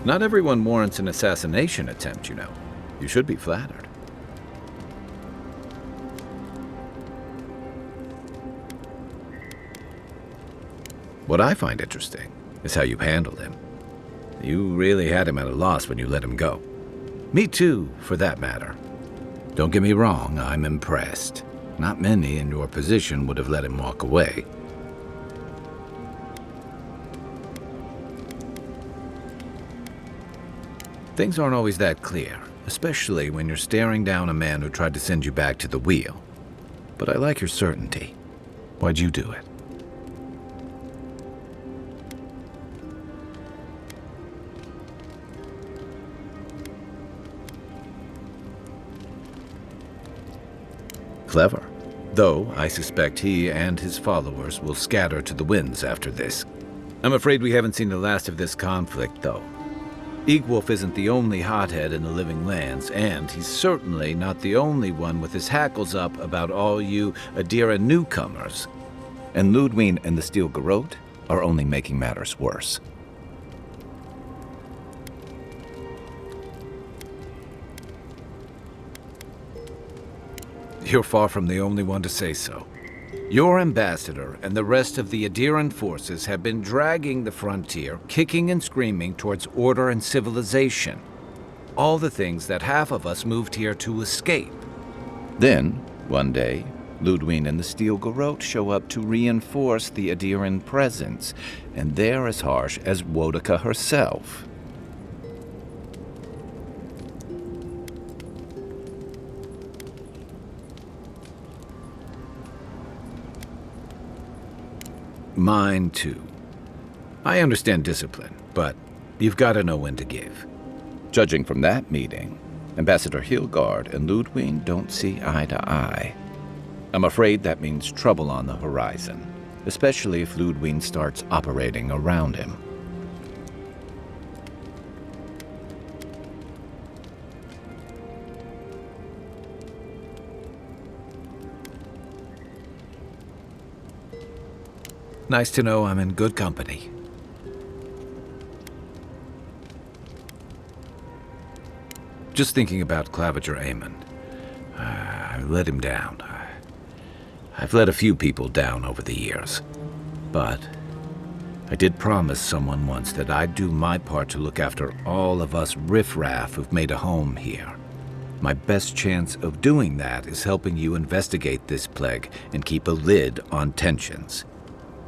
Not everyone warrants an assassination attempt, you know. You should be flattered. What I find interesting is how you handled him. You really had him at a loss when you let him go. Me too, for that matter. Don't get me wrong, I'm impressed. Not many in your position would have let him walk away. Things aren't always that clear, especially when you're staring down a man who tried to send you back to the wheel. But I like your certainty. Why'd you do it? Clever. Though I suspect he and his followers will scatter to the winds after this. I'm afraid we haven't seen the last of this conflict, though. Eagwolf isn't the only hothead in the living lands, and he's certainly not the only one with his hackles up about all you Adira newcomers. And Ludwig and the Steel Garrote are only making matters worse. You're far from the only one to say so. Your ambassador and the rest of the Adiran forces have been dragging the frontier, kicking and screaming towards order and civilization. All the things that half of us moved here to escape. Then, one day, Ludwig and the Steel Garrote show up to reinforce the Adiran presence, and they're as harsh as Wodaka herself. Mine, too. I understand discipline, but you've got to know when to give. Judging from that meeting, Ambassador Hilgard and Ludwig don't see eye to eye. I'm afraid that means trouble on the horizon, especially if Ludwig starts operating around him. Nice to know I'm in good company. Just thinking about Claviger Amon. I let him down. I've let a few people down over the years. But I did promise someone once that I'd do my part to look after all of us riffraff who've made a home here. My best chance of doing that is helping you investigate this plague and keep a lid on tensions.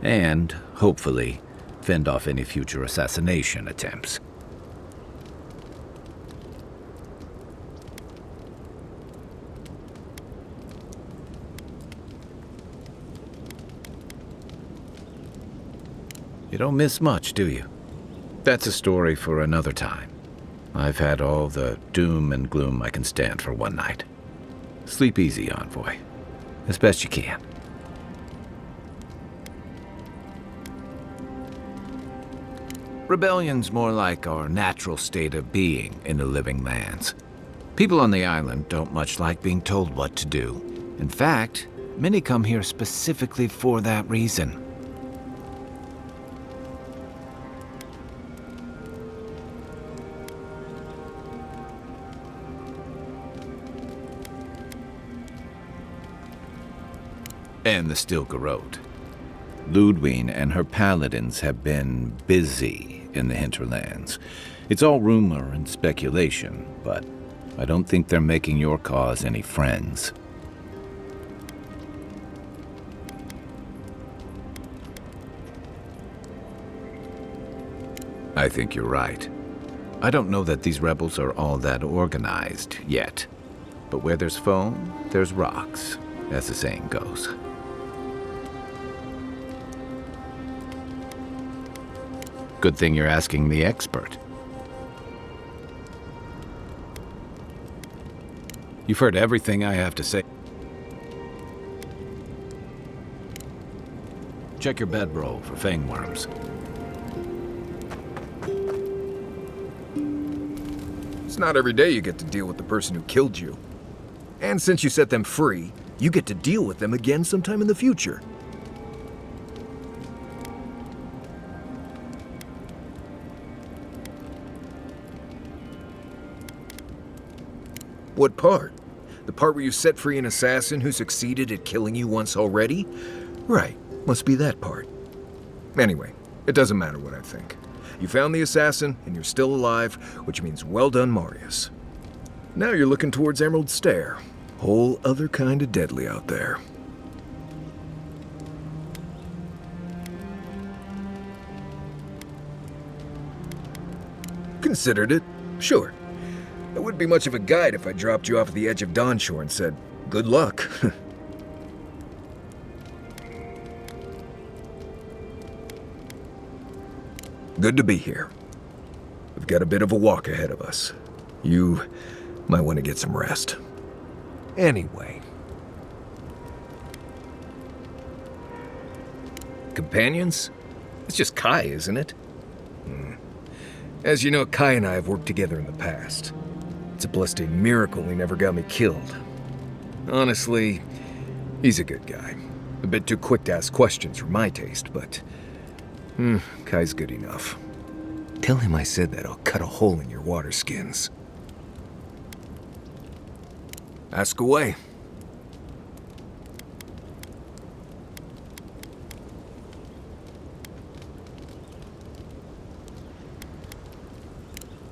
And, hopefully, fend off any future assassination attempts. You don't miss much, do you? That's a story for another time. I've had all the doom and gloom I can stand for one night. Sleep easy, Envoy. As best you can. Rebellion's more like our natural state of being in the living lands. People on the island don't much like being told what to do. In fact, many come here specifically for that reason. And the Steel Garrote. Ludwig and her paladins have been busy in the hinterlands. It's all rumor and speculation, but I don't think they're making your cause any friends. I think you're right. I don't know that these rebels are all that organized yet, but where there's foam, there's rocks, as the saying goes. Good thing you're asking the expert. You've heard everything I have to say. Check your bedroll for fangworms. It's not every day you get to deal with the person who killed you. And since you set them free, you get to deal with them again sometime in the future. What part? The part where you set free an assassin who succeeded at killing you once already? Right, must be that part. Anyway, it doesn't matter what I think. You found the assassin, and you're still alive, which means well done, Marius. Now you're looking towards Emerald Stair. Whole other kind of deadly out there. Considered it, sure. I wouldn't be much of a guide if I dropped you off at the edge of Dawnshore and said, good luck. Good to be here. We've got a bit of a walk ahead of us. You might want to get some rest. Anyway. Companions? It's just Kai, isn't it? As you know, Kai and I have worked together in the past. It's a blessed miracle he never got me killed. Honestly, he's a good guy. A bit too quick to ask questions for my taste, but... Kai's good enough. Tell him I said that I'll cut a hole in your water skins. Ask away.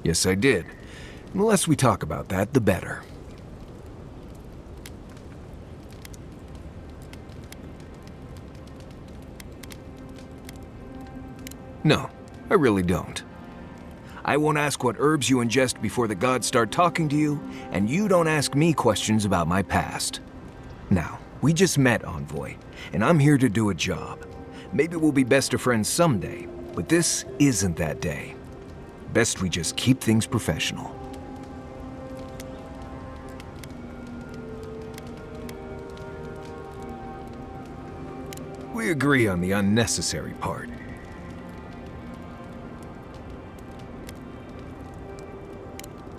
Yes, I did. The less we talk about that, the better. No, I really don't. I won't ask what herbs you ingest before the gods start talking to you, and you don't ask me questions about my past. Now, we just met, Envoy, and I'm here to do a job. Maybe we'll be best of friends someday, but this isn't that day. Best we just keep things professional. We agree on the unnecessary part.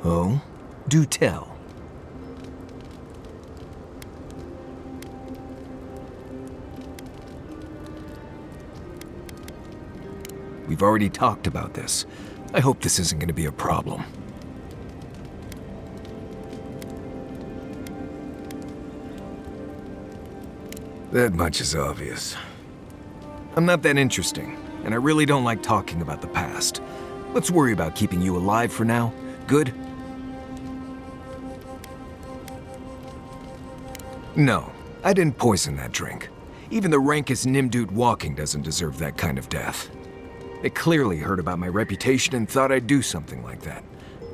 Oh? Do tell. We've already talked about this. I hope this isn't going to be a problem. That much is obvious. I'm not that interesting, and I really don't like talking about the past. Let's worry about keeping you alive for now. Good? No, I didn't poison that drink. Even the rankest Nimdude walking doesn't deserve that kind of death. They clearly heard about my reputation and thought I'd do something like that.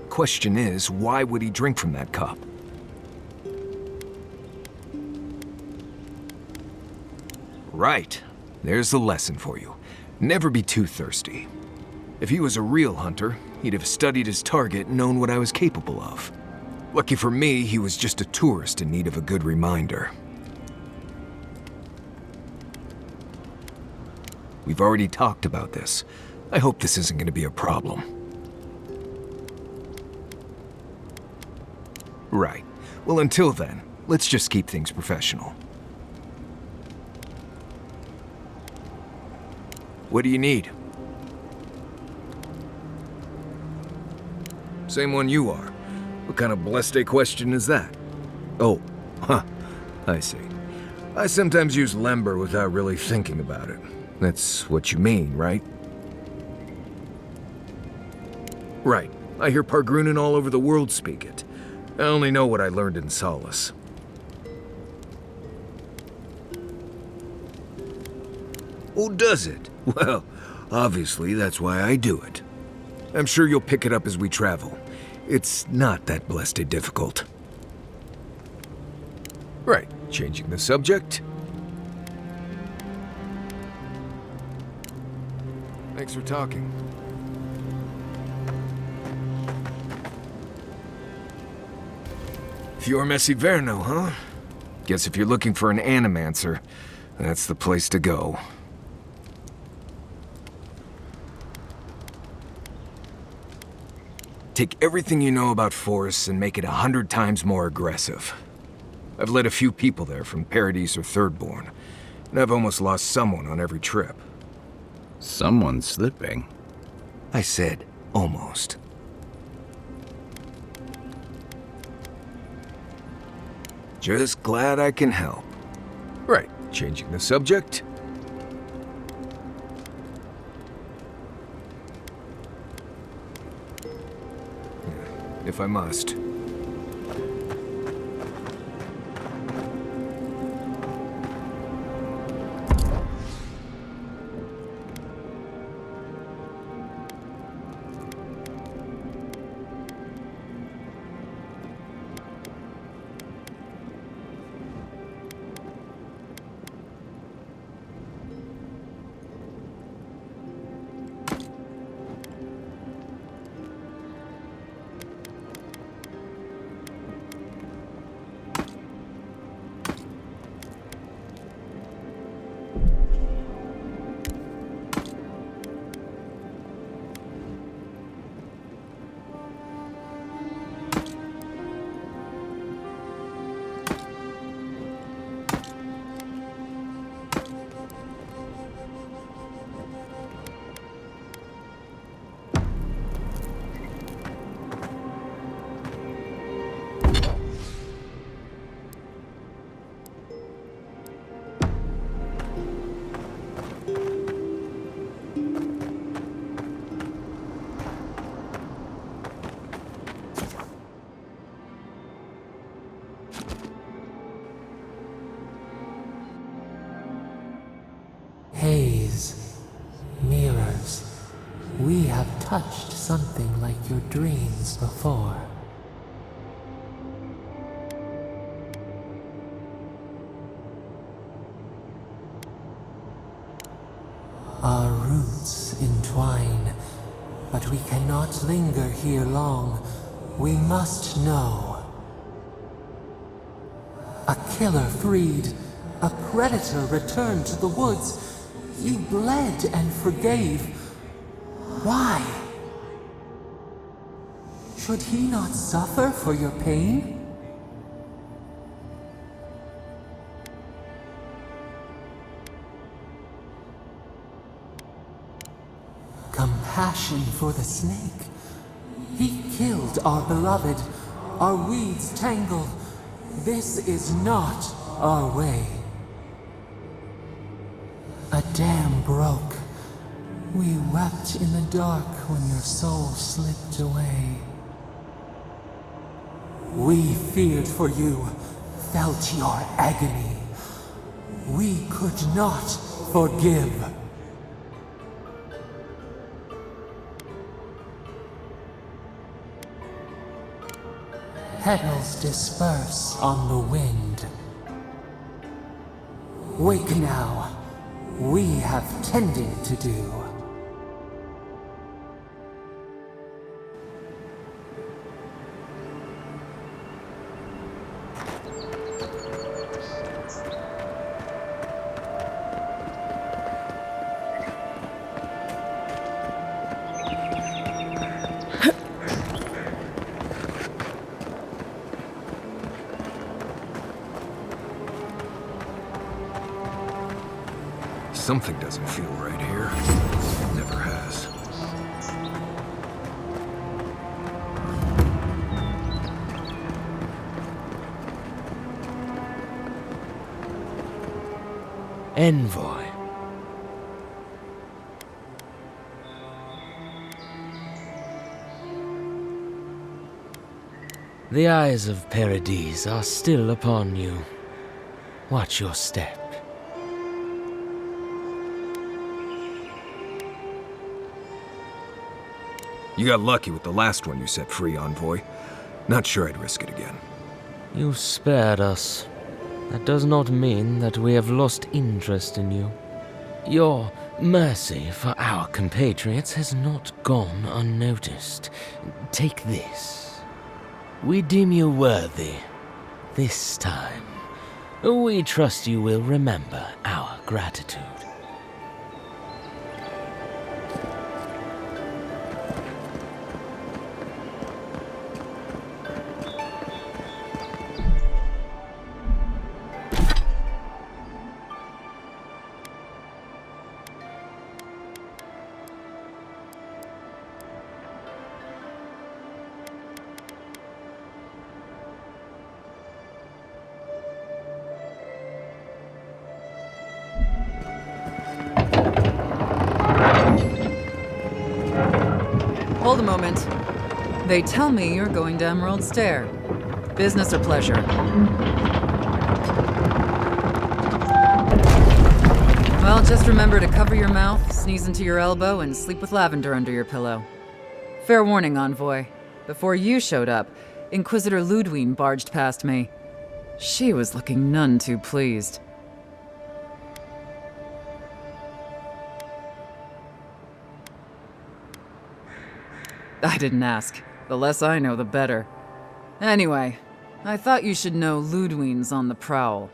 Question is, why would he drink from that cup? Right. There's the lesson for you. Never be too thirsty. If he was a real hunter, he'd have studied his target and known what I was capable of. Lucky for me, he was just a tourist in need of a good reminder. We've already talked about this. I hope this isn't going to be a problem. Right. Well, until then, let's just keep things professional. What do you need? Same one you are. What kind of blessed question is that? Oh, I see. I sometimes use lember without really thinking about it. That's what you mean, right? Right. I hear Pargrunen all over the world speak it. I only know what I learned in Solace. Oh, does it? Well, obviously that's why I do it. I'm sure you'll pick it up as we travel. It's not that blessed difficult. Right, changing the subject. Thanks for talking. Fior Messiverno, huh? Guess if you're looking for an animancer, that's the place to go. Take everything you know about forests and make it 100 times more aggressive. I've led a few people there from Paradise or Thirdborn, and I've almost lost someone on every trip. Someone's slipping. I said, almost. Just glad I can help. Right, changing the subject. If I must. Haze, mirrors, we have touched something like your dreams before. Our roots entwine, but we cannot linger here long. We must know. A killer freed, a predator returned to the woods. You bled and forgave. Why? Should he not suffer for your pain? Compassion for the snake. He killed our beloved. Our weeds tangled. This is not our way. A dam broke. We wept in the dark when your soul slipped away. We feared for you, felt your agony. We could not forgive. Petals disperse on the wind. Wake now. We have tending to do. Something doesn't feel right here. Never has. Envoy. The eyes of Paradise are still upon you. Watch your step. You got lucky with the last one you set free, Envoy. Not sure I'd risk it again. You spared us. That does not mean that we have lost interest in you. Your mercy for our compatriots has not gone unnoticed. Take this. We deem you worthy. This time. We trust you will remember our gratitude. a moment. They tell me you're going to Emerald Stair. Business or pleasure? Well, just remember to cover your mouth, sneeze into your elbow, and sleep with lavender under your pillow. Fair warning, Envoy. Before you showed up, Inquisitor Ludwine barged past me. She was looking none too pleased. I didn't ask. The less I know, the better. Anyway, I thought you should know Ludwine's on the prowl.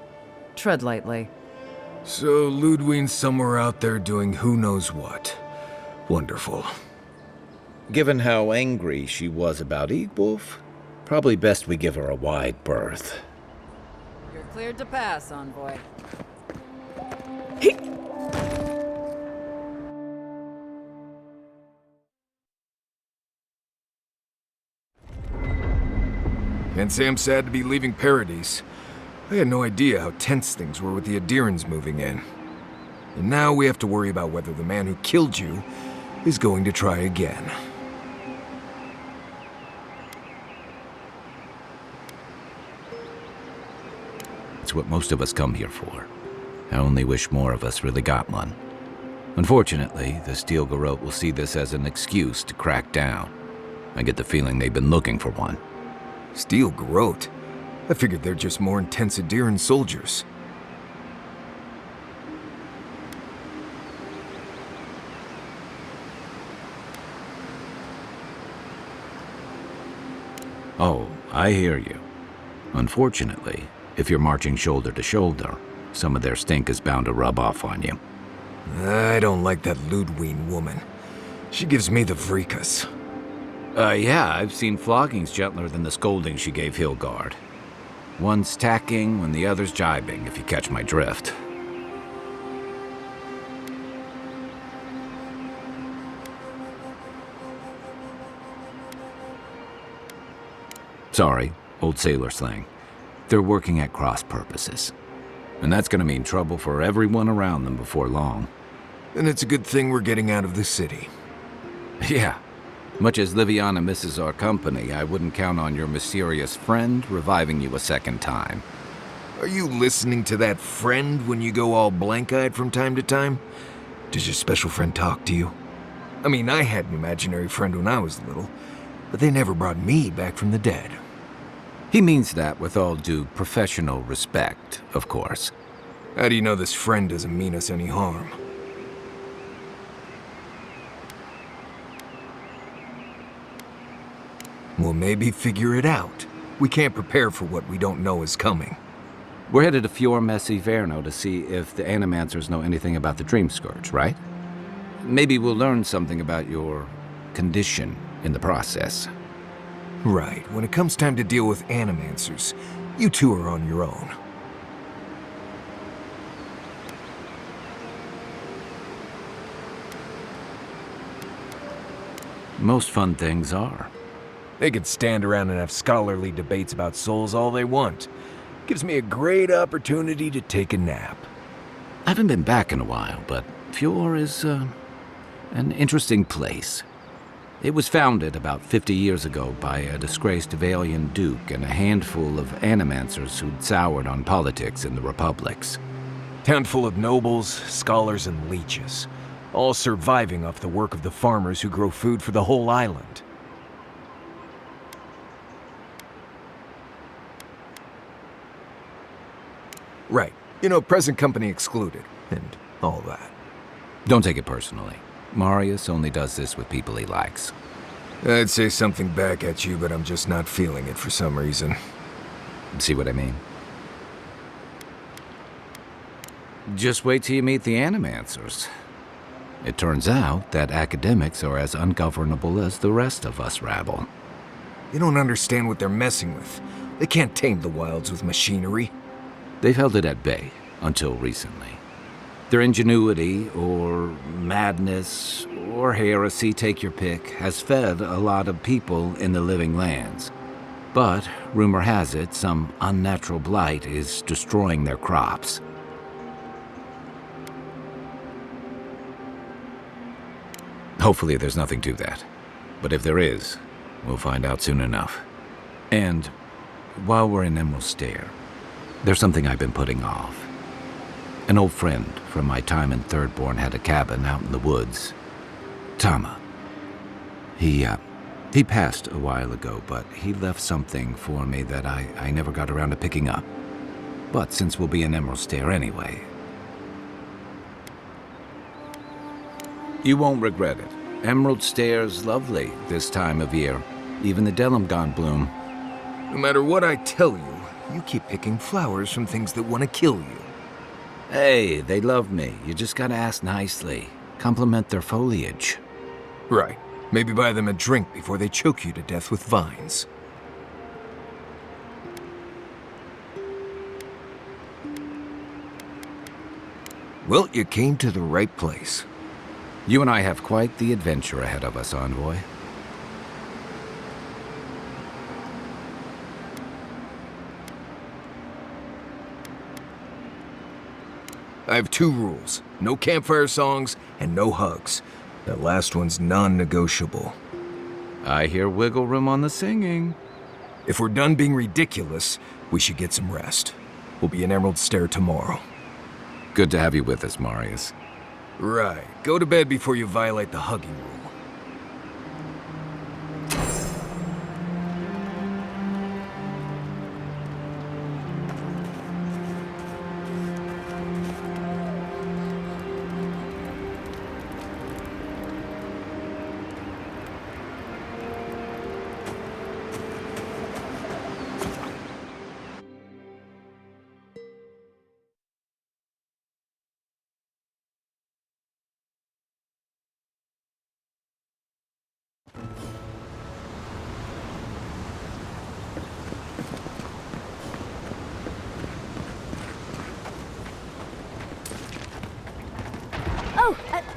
Tread lightly. So Ludwine's somewhere out there doing who knows what. Wonderful. Given how angry she was about Wolf, probably best we give her a wide berth. You're cleared to pass, Envoy. Can't say I'm sad to be leaving Paradise. I had no idea how tense things were with the Adirans moving in. And now we have to worry about whether the man who killed you is going to try again. It's what most of us come here for. I only wish more of us really got one. Unfortunately, the Steel Garrote will see this as an excuse to crack down. I get the feeling they've been looking for one. Steel Garrote? I figured they're just more intense Adiran soldiers. Oh, I hear you. Unfortunately, if you're marching shoulder to shoulder, some of their stink is bound to rub off on you. I don't like that Ludwine woman. She gives me the freakus. Yeah, I've seen floggings gentler than the scolding she gave Hilgard. One's tacking when the other's jibing, if you catch my drift. Sorry, old sailor slang. They're working at cross purposes. And that's gonna mean trouble for everyone around them before long. And it's a good thing we're getting out of the city. Yeah. Much as Liviana misses our company, I wouldn't count on your mysterious friend reviving you a second time. Are you listening to that friend when you go all blank-eyed from time to time? Does your special friend talk to you? I mean, I had an imaginary friend when I was little, but they never brought me back from the dead. He means that with all due professional respect, of course. How do you know this friend doesn't mean us any harm? Well, maybe figure it out. We can't prepare for what we don't know is coming. We're headed to Fior Messi Verno to see if the Animancers know anything about the Dream Scourge, right? Maybe we'll learn something about your condition in the process. Right. When it comes time to deal with Animancers, you two are on your own. Most fun things are. They could stand around and have scholarly debates about souls all they want. Gives me a great opportunity to take a nap. I haven't been back in a while, but Fior is, an interesting place. It was founded about 50 years ago by a disgraced Valian duke and a handful of Animancers who'd soured on politics in the republics. Town full of nobles, scholars, and leeches, all surviving off the work of the farmers who grow food for the whole island. Right. You know, present company excluded, and all that. Don't take it personally. Marius only does this with people he likes. I'd say something back at you, but I'm just not feeling it for some reason. See what I mean? Just wait till you meet the Animancers. It turns out that academics are as ungovernable as the rest of us rabble. You don't understand what they're messing with. They can't tame the wilds with machinery. They've held it at bay until recently. Their ingenuity, or madness, or heresy, take your pick, has fed a lot of people in the living lands. But, rumor has it, some unnatural blight is destroying their crops. Hopefully there's nothing to that. But if there is, we'll find out soon enough. And while we're in Emerald Stair, there's something I've been putting off. An old friend from my time in Thirdborn had a cabin out in the woods. Tama. He passed a while ago, but he left something for me that I never got around to picking up. But since we'll be in Emerald Stair anyway... You won't regret it. Emerald Stair's lovely this time of year. Even the Delimgon bloom. No matter what I tell you, you keep picking flowers from things that want to kill you. Hey, they love me. You just gotta ask nicely. Compliment their foliage. Right. Maybe buy them a drink before they choke you to death with vines. Well, you came to the right place. You and I have quite the adventure ahead of us, Envoy. I have 2 rules. No campfire songs and no hugs. That last one's non-negotiable. I hear wiggle room on the singing. If we're done being ridiculous, we should get some rest. We'll be in Emerald Stair tomorrow. Good to have you with us, Marius. Right. Go to bed before you violate the hugging rule.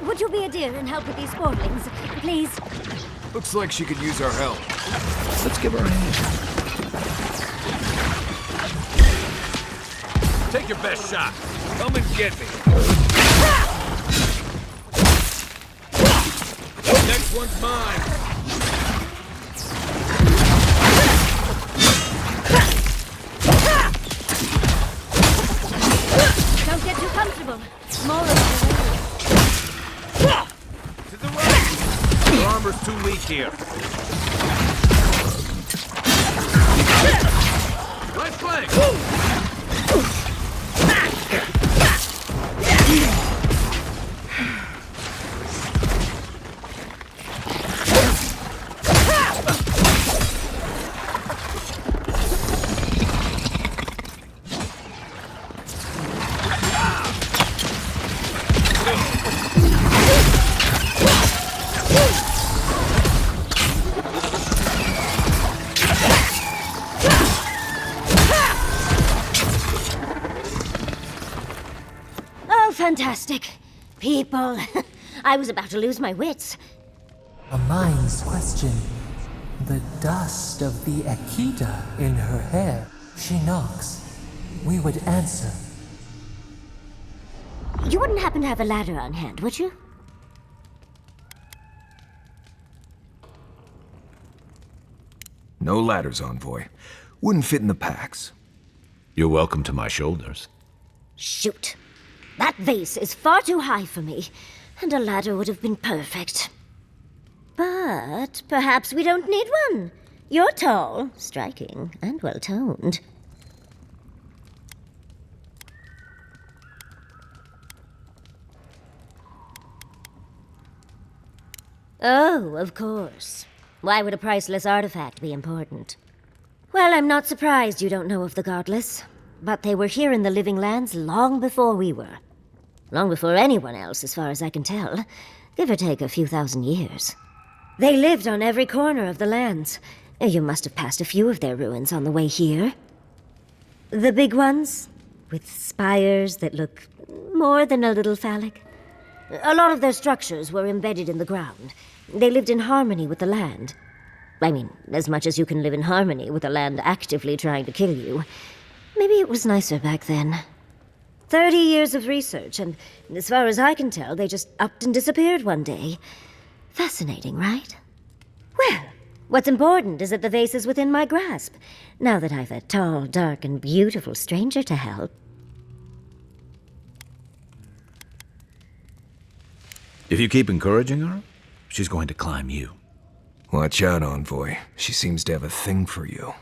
Would you be a dear and help with these sportlings, please? Looks like she could use our help. Let's give her a hand. Take your best shot. Come and get me. Next one's mine. Don't get too comfortable. More of the To the right. Your armor's too weak here. Right flank. Fantastic. People. I was about to lose my wits. A mind's question. The dust of the Akita in her hair. She knocks. We would answer. You wouldn't happen to have a ladder on hand, would you? No ladders, Envoy. Wouldn't fit in the packs. You're welcome to my shoulders. Shoot. That vase is far too high for me, and a ladder would have been perfect. But perhaps we don't need one. You're tall, striking, and well-toned. Oh, of course. Why would a priceless artifact be important? Well, I'm not surprised you don't know of the Godless. But they were here in the Living Lands long before we were. Long before anyone else, as far as I can tell. Give or take a few thousand years. They lived on every corner of the lands. You must have passed a few of their ruins on the way here. The big ones, with spires that look more than a little phallic. A lot of their structures were embedded in the ground. They lived in harmony with the land. I mean, as much as you can live in harmony with the land actively trying to kill you. Maybe it was nicer back then. 30 years of research, and as far as I can tell, they just upped and disappeared one day. Fascinating, right? Well, what's important is that the vase is within my grasp, now that I've a tall, dark, and beautiful stranger to help. If you keep encouraging her, she's going to climb you. Watch out, Envoy. She seems to have a thing for you.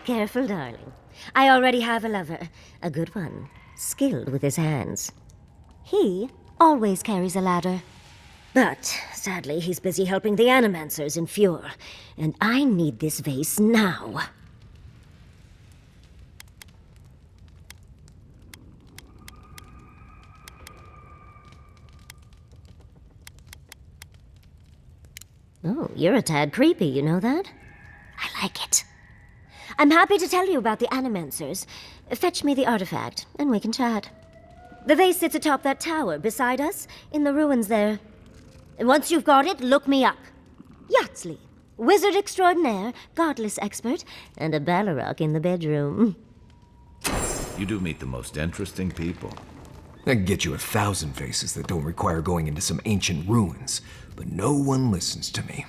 Careful, darling. I already have a lover. A good one. Skilled with his hands. He always carries a ladder. But, sadly, he's busy helping the Animancers in Fjord. And I need this vase now. Oh, you're a tad creepy, you know that? I like it. I'm happy to tell you about the Animancers. Fetch me the artifact, and we can chat. The vase sits atop that tower beside us, in the ruins there. And once you've got it, look me up. Yatzli, wizard extraordinaire, godless expert, and a Balrog in the bedroom. You do meet the most interesting people. I can get you 1,000 faces that don't require going into some ancient ruins, but no one listens to me.